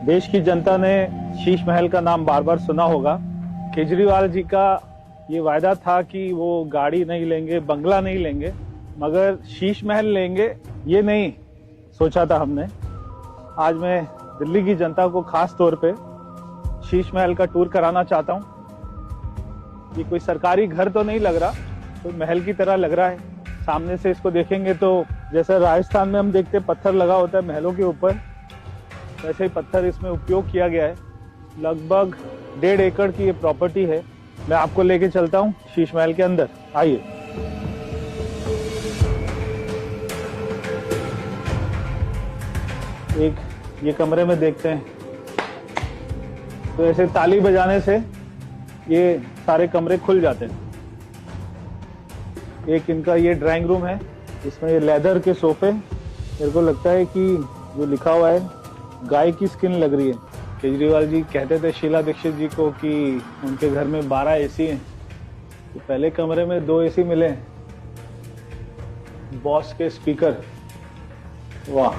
देश की जनता ने शीश महल का नाम बार बार सुना होगा। केजरीवाल जी का ये वायदा था कि वो गाड़ी नहीं लेंगे, बंगला नहीं लेंगे, मगर शीश महल लेंगे ये नहीं सोचा था हमने। आज मैं दिल्ली की जनता को खास तौर पे शीश महल का टूर कराना चाहता हूँ। ये कोई सरकारी घर तो नहीं लग रहा, तो महल की तरह लग रहा है। सामने से इसको देखेंगे तो जैसे राजस्थान में हम देखते पत्थर लगा होता है महलों के ऊपर, वैसे ही पत्थर इसमें उपयोग किया गया है। लगभग 1.5 एकड़ की ये प्रॉपर्टी है। मैं आपको लेके चलता हूँ शीश महल के अंदर, आइए। एक ये कमरे में देखते हैं, तो ऐसे ताली बजाने से ये सारे कमरे खुल जाते हैं। एक इनका ये ड्राइंग रूम है, इसमें ये लेदर के सोफे, मेरे को लगता है कि जो लिखा हुआ है गाय की स्किन लग रही है। केजरीवाल जी कहते थे शीला दीक्षित जी को कि उनके घर में 12 एसी हैं, तो पहले कमरे में 2 एसी मिले। बॉस के स्पीकर, वाह।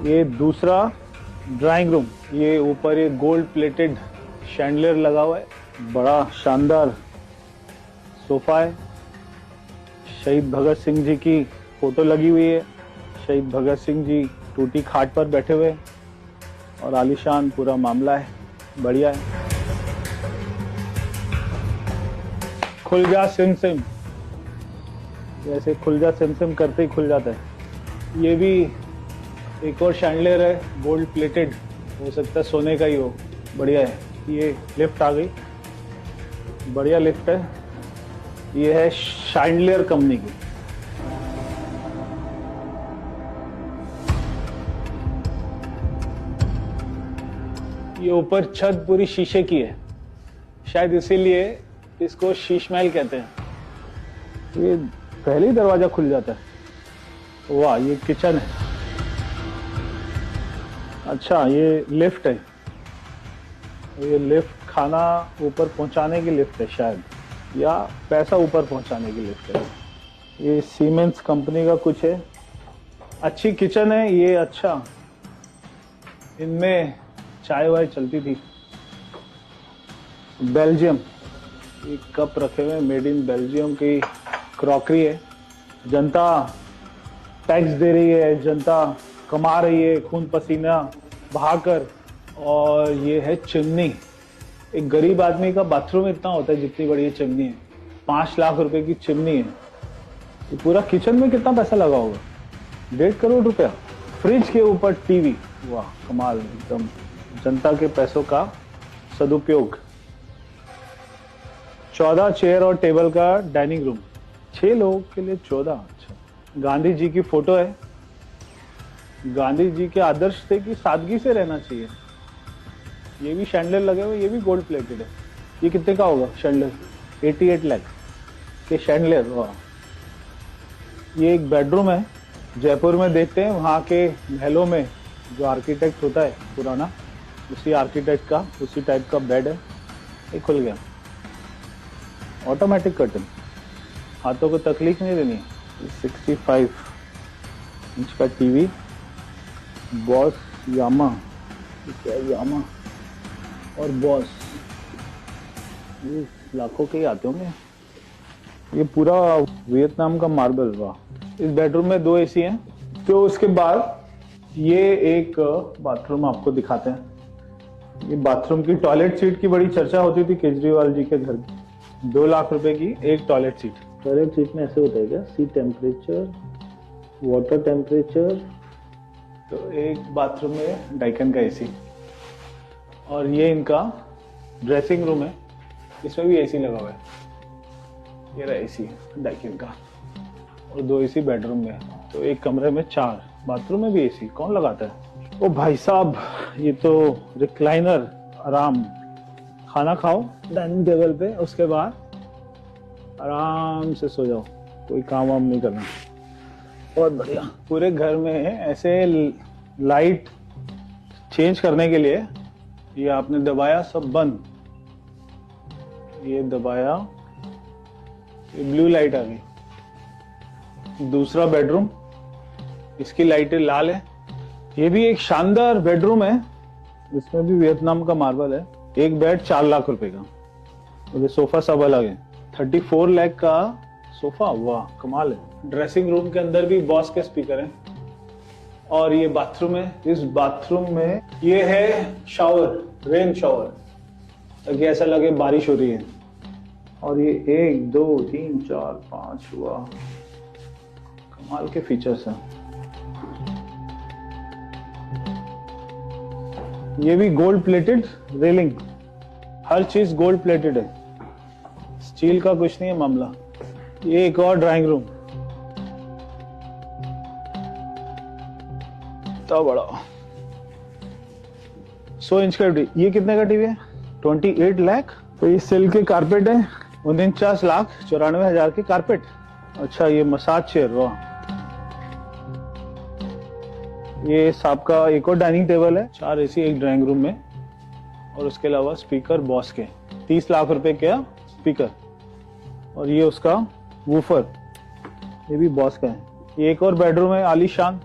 ये दूसरा ड्राइंग रूम, ये ऊपर ये गोल्ड प्लेटेड शैंडलियर लगा हुआ है, बड़ा शानदार सोफा है। शहीद भगत सिंह जी की फोटो लगी हुई है। शहीद भगत सिंह जी टूटी खाट पर बैठे हुए और आलीशान पूरा मामला है, बढ़िया है। खुल जा सिम सिम, जैसे खुल जा सिम सिम करते ही खुल जाता है। ये भी एक और शैंडलियर है, गोल्ड प्लेटेड, हो सकता है सोने का ही हो, बढ़िया है। ये लिफ्ट आ गई, बढ़िया लिफ्ट है। ये है शैंडलियर कंपनी की। ये ऊपर छत पूरी शीशे की है, शायद इसीलिए इसको शीश महल कहते हैं। ये पहले ही दरवाजा खुल जाता है। वाह, ये किचन है। अच्छा, ये लिफ्ट है। ये लिफ्ट खाना ऊपर पहुंचाने की लिफ्ट है शायद, या पैसा ऊपर पहुंचाने की लिफ्ट है। ये सीमेंस कंपनी का कुछ है। अच्छी किचन है ये। अच्छा, इनमें चाय वाय चलती थी। बेल्जियम, ये कप रखे हुए, मेड इन बेल्जियम की क्रॉकरी है। जनता टैक्स दे रही है, जनता कमा रही है खून पसीना बहाकर। और ये है चिमनी। एक गरीब आदमी का बाथरूम इतना होता है जितनी बड़ी ये चिमनी है। 5 लाख रुपए की चिमनी है। ये पूरा किचन में कितना पैसा लगा होगा? 1.5 करोड़ रुपया। फ्रिज के ऊपर टीवी, वाह कमाल, एकदम जनता के पैसों का सदुपयोग। 14 चेयर और टेबल का डाइनिंग रूम, 6 लोगों के लिए 14। अच्छा, गांधी जी की फोटो है। गांधी जी के आदर्श थे कि सादगी से रहना चाहिए। ये भी शैंडलियर लगे हुए, ये भी गोल्ड प्लेटेड है। ये कितने का होगा शैंडलियर? 88 लाख के शैंडलियर, वाह। ये एक बेडरूम है, जयपुर में देखते हैं वहाँ के महलों में जो आर्किटेक्ट होता है पुराना, उसी आर्किटेक्ट का उसी टाइप का बेड है। ये खुल गया, ऑटोमेटिक कर्टन, हाथों को तकलीफ नहीं देनी। 65 इंच का टीवी, बॉस यामा, क्या यामा और बॉस, ये लाखों के ही आते होंगे। ये पूरा वियतनाम का मार्बल, वाह। इस बेडरूम में 2 एसी हैं। तो उसके बाद ये एक बाथरूम आपको दिखाते हैं। ये बाथरूम की टॉयलेट सीट की बड़ी चर्चा होती थी केजरीवाल जी के घर की। 2 लाख रुपए की एक टॉयलेट सीट। टॉयलेट सीट में ऐसे होता है क्या? सी टेम्परेचर, वाटर टेम्परेचर। तो एक बाथरूम में डाइकन का एसी। और ये इनका ड्रेसिंग रूम है, इसमें भी एसी लगा हुआ है। ये रहा एसी डाइकन का, और 2 एसी बेडरूम में। तो एक कमरे में 4, बाथरूम में भी एसी। कौन लगाता है? ओ भाई साहब, ये तो रिक्लाइनर, आराम। खाना खाओ डाइनिंग टेबल पे, उसके बाद आराम से सो जाओ, कोई काम वाम नहीं करना। बहुत बढ़िया। पूरे घर में ऐसे लाइट चेंज करने के लिए ये आपने दबाया, सब बंद। ये दबाया, ये ब्लू लाइट आ गई। दूसरा बेडरूम, इसकी लाइटें लाल है, ये भी एक शानदार बेडरूम है, इसमें भी वियतनाम का मार्बल है। एक बेड 4 लाख रुपए का, और ये सोफा सब अलग है। 34 लाख का सोफा, वाह कमाल है। ड्रेसिंग रूम के अंदर भी बॉस के स्पीकर हैं, और ये बाथरूम है। इस बाथरूम में ये है शावर, रेन शावर, ताकि ऐसा लगे बारिश हो रही है। और ये 1 2 3 4 5, वाह कमाल के फीचर्स हैं। ये भी गोल्ड प्लेटेड रेलिंग, हर चीज गोल्ड प्लेटेड है, स्टील का कुछ नहीं है मामला। ये एक और ड्राइंग रूम, तो बड़ा 100 इंच का टीवी। ये कितने का टीवी है? 28 लाख। तो ये सिल्क के कारपेट है, 49,94,000 के कारपेट। अच्छा ये मसाज चेयर, वाह। ये सांप का एक और डाइनिंग टेबल है, 4 एसी एक ड्राइंग रूम में, और उसके अलावा स्पीकर बॉस के 30 लाख रुपए का स्पीकर। और ये उसका वूफर, ये भी बॉस का है। ये एक और बेडरूम है आलीशान,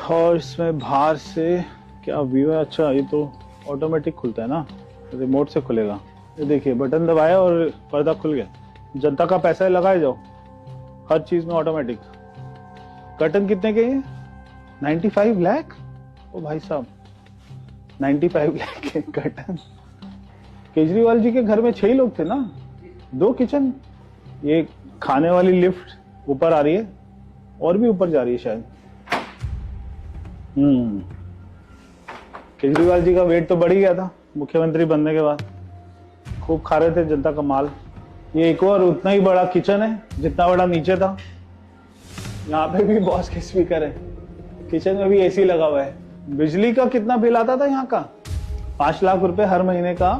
और इसमें बाहर से क्या व्यू है। अच्छा ये तो ऑटोमेटिक खुलता है ना, रिमोट से खुलेगा। ये देखिए बटन दबाया और पर्दा खुल गया। जनता का पैसा है, लगाए जाओ, हर चीज में ऑटोमेटिक। कर्टन कितने के हैं? 95 लाख। ओ भाई साहब 95 लाख के कर्टन। केजरीवाल जी के घर में 6 लोग थे ना, 2 किचन। ये खाने वाली लिफ्ट ऊपर आ रही है, और भी ऊपर जा रही है शायद। केजरीवाल जी का वेट तो बढ़ ही गया था मुख्यमंत्री बनने के बाद, खूब खा रहे थे जनता का माल। ये एक और उतना ही बड़ा किचन है जितना बड़ा नीचे था। यहाँ पे भी बॉस के स्पीकर है, किचन में भी एसी लगा हुआ है। बिजली का कितना बिल आता था यहाँ का? 5 लाख रुपए हर महीने का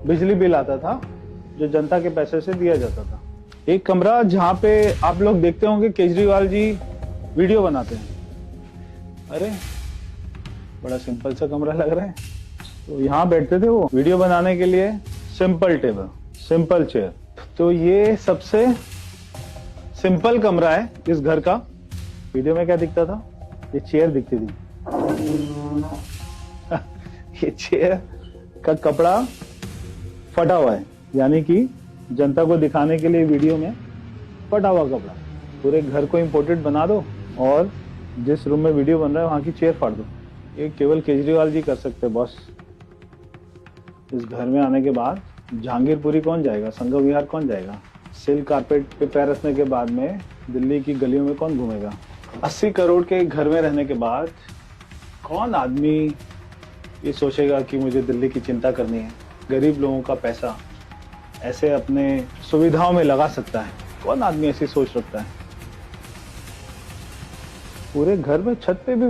बिजली बिल आता था, जो जनता के पैसे से दिया जाता था। एक कमरा जहाँ पे आप लोग देखते होंगे केजरीवाल जी वीडियो बनाते हैं। अरे बड़ा सिंपल सा कमरा लग रहा है। तो यहाँ बैठते थे वो वीडियो बनाने के लिए। Simple table, simple chair. तो ये सबसे सिंपल कमरा है इस घर का। वीडियो में क्या दिखता था? ये चेयर दिखती थी। ये चेयर का कपड़ा फटा हुआ है, यानी कि जनता को दिखाने के लिए वीडियो में फटा हुआ कपड़ा। पूरे घर को इम्पोर्टेड बना दो, और जिस रूम में वीडियो बन रहा है वहां की चेयर फाड़ दो। ये केवल केजरीवाल जी कर सकते हैं बॉस। इस घर में आने के बाद जहांगीरपुरी कौन जाएगा, संघ विहार कौन जाएगा? सिल्क कारपेट पे पैर रखने के बाद में दिल्ली की गलियों में कौन घूमेगा? 80 करोड़ के घर में रहने के बाद कौन आदमी ये सोचेगा कि मुझे दिल्ली की चिंता करनी है? गरीब लोगों का पैसा ऐसे अपने सुविधाओं में लगा सकता है? कौन आदमी ऐसी सोच रखता है? पूरे घर में छत पे भी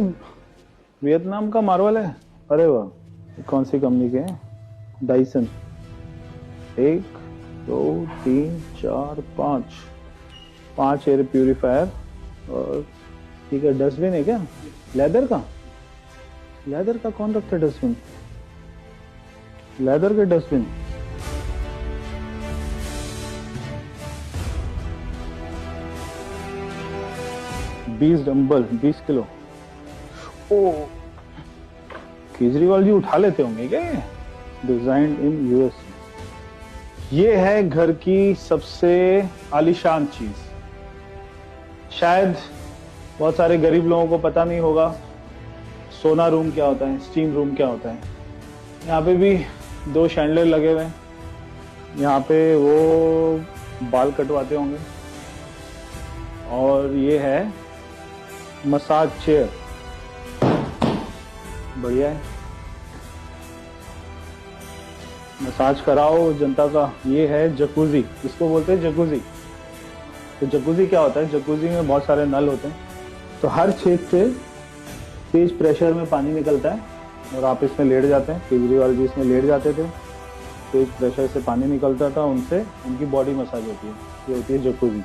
वियतनाम का मार्बल है। अरे वाह, कौन सी कंपनी के हैं? डाइसन। 1 2 3 4 5 air purifier. और ठीक है, डस्टबिन है क्या? लेदर का? लेदर का कौन रखता है डस्टबिन? लेदर के डस्टबिन। डंबल 20 किलो। ओ केजरीवाल जी उठा लेते होंगे क्या? Designed in US. ये है घर की सबसे आलीशान चीज। शायद बहुत सारे गरीब लोगों को पता नहीं होगा सोना रूम क्या होता है, स्टीम रूम क्या होता है। यहाँ पे भी 2 शैंडलर लगे हुए हैं। यहाँ पे वो बाल कटवाते होंगे। और ये है मसाज चेयर, बढ़िया है, मसाज कराओ जनता का। ये है जकूजी, इसको बोलते हैं जकूजी। तो जकूजी क्या होता है? जकूजी में बहुत सारे नल होते हैं, तो हर छेद से तेज प्रेशर में पानी निकलता है, और आप इसमें लेट जाते हैं। केजरीवाल जी इसमें लेट जाते थे, तेज प्रेशर से पानी निकलता था, उनसे उनकी बॉडी मसाज होती है। ये होती है जकूजी।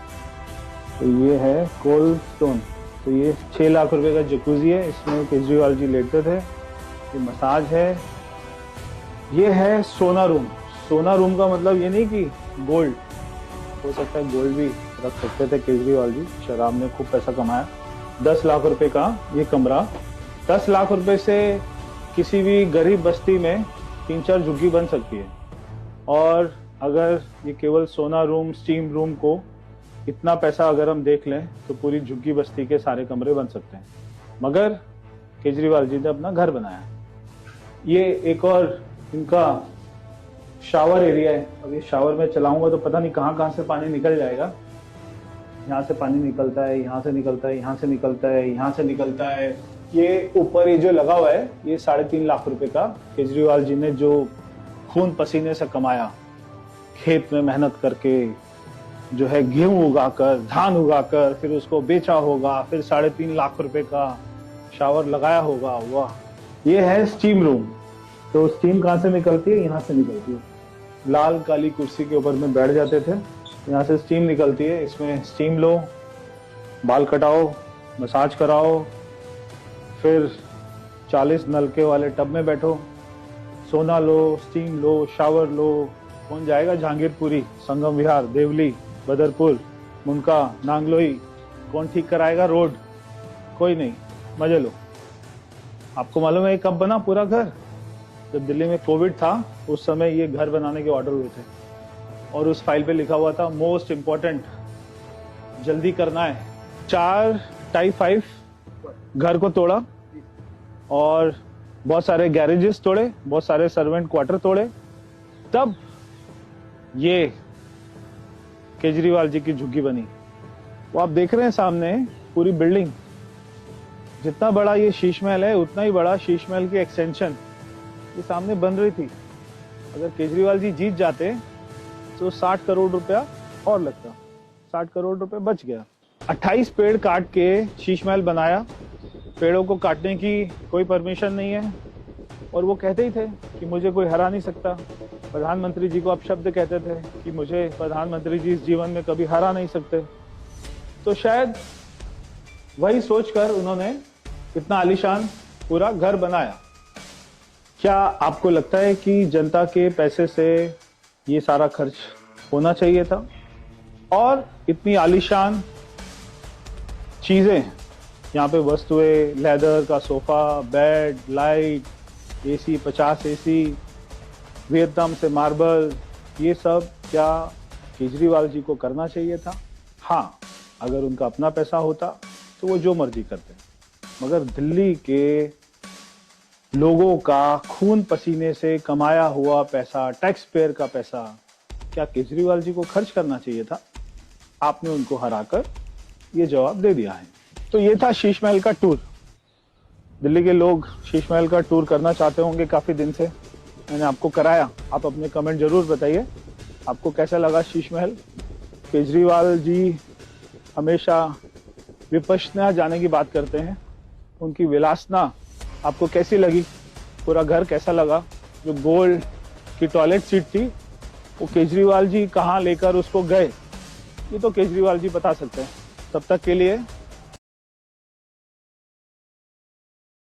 तो ये है कोल्ड स्टोन। तो ये 6 लाख रुपए का जकूजी है, इसमें केजरीवाल जी लेटते थे। ये मसाज है। ये है सोना रूम। सोना रूम का मतलब ये नहीं कि गोल्ड, हो सकता है गोल्ड भी रख सकते थे केजरीवाल जी। शराब में खूब पैसा कमाया। 10 लाख रुपए का ये कमरा 10 लाख रुपए से किसी भी गरीब बस्ती में 3-4 झुग्गी बन सकती है। और अगर ये केवल सोना रूम, स्टीम रूम को इतना पैसा अगर हम देख लें तो पूरी झुग्गी बस्ती के सारे कमरे बन सकते हैं। मगर केजरीवाल जी ने अपना घर बनाया। ये एक और इनका शावर एरिया है। अब ये शावर में चलाऊंगा तो पता नहीं कहाँ से पानी निकल जाएगा। यहाँ से पानी निकलता है, यहाँ से निकलता है, यहाँ से निकलता है, यहाँ से निकलता है। ये ऊपर ये जो लगा हुआ है ये 3.5 लाख रुपए का केजरीवाल जी ने जो खून पसीने से कमाया, खेत में मेहनत करके जो है गेहूं उगाकर, धान उगाकर, फिर उसको बेचा होगा, फिर 3.5 लाख रुपए का शावर लगाया होगा। वाह। ये है स्टीम रूम। तो स्टीम कहाँ से निकलती है? यहाँ से निकलती है। लाल काली कुर्सी के ऊपर में बैठ जाते थे, यहाँ से स्टीम निकलती है। इसमें स्टीम लो, बाल कटाओ, मसाज कराओ, फिर 40 नलके वाले टब में बैठो, सोना लो, स्टीम लो, शावर लो। कौन जाएगा जहांगीरपुरी, संगम विहार, देवली, बदरपुर, मुनका, नांगलोई? कौन ठीक कराएगा रोड? कोई नहीं, मजे लो। आपको मालूम है कब बना पूरा घर? जब दिल्ली में कोविड था उस समय ये घर बनाने के ऑर्डर हुए थे और उस फाइल पे लिखा हुआ था मोस्ट इम्पोर्टेंट, जल्दी करना है। 4 टाइप 5 घर को तोड़ा और बहुत सारे गैरेजेस तोड़े, बहुत सारे सर्वेंट क्वार्टर तोड़े, तब ये केजरीवाल जी की झुग्गी बनी। वो आप देख रहे हैं सामने पूरी बिल्डिंग। जितना बड़ा ये शीश महल है उतना ही बड़ा शीश महल की एक्सटेंशन ये सामने बन रही थी। अगर केजरीवाल जी जीत जाते तो 60 करोड़ रुपया और लगता, 60 करोड़ रुपए बच गया। 28 पेड़ काट के शीश महल बनाया। पेड़ों को काटने की कोई परमिशन नहीं है और वो कहते ही थे कि मुझे कोई हरा नहीं सकता। प्रधानमंत्री जी को अपशब्द कहते थे कि मुझे प्रधानमंत्री जी इस जीवन में कभी हरा नहीं सकते। तो शायद वही सोचकर उन्होंने इतना आलीशान पूरा घर बनाया। क्या आपको लगता है कि जनता के पैसे से ये सारा खर्च होना चाहिए था? और इतनी आलीशान चीजें यहाँ पे वस्तुएं, लेदर का sofa, bed, light, AC, 50 AC, Vietnam से मार्बल, ये सब क्या केजरीवाल जी को करना चाहिए था? हाँ, अगर उनका अपना पैसा होता तो वो जो मर्जी करते। मगर दिल्ली के लोगों का खून पसीने से कमाया हुआ पैसा, टैक्स पेयर का पैसा, क्या केजरीवाल जी को खर्च करना चाहिए था? आपने उनको हराकर ये जवाब दे दिया है। तो ये था शीश महल का टूर। दिल्ली के लोग शीश महल का टूर करना चाहते होंगे काफी दिन से, मैंने आपको कराया। आप अपने कमेंट जरूर बताइए आपको कैसा लगा शीश महल। केजरीवाल जी हमेशा विपश्यना जाने की बात करते हैं, उनकी विलासना आपको कैसी लगी? पूरा घर कैसा लगा? जो गोल्ड की टॉयलेट सीट थी वो केजरीवाल जी कहाँ लेकर उसको गए, ये तो केजरीवाल जी बता सकते हैं। तब तक के लिए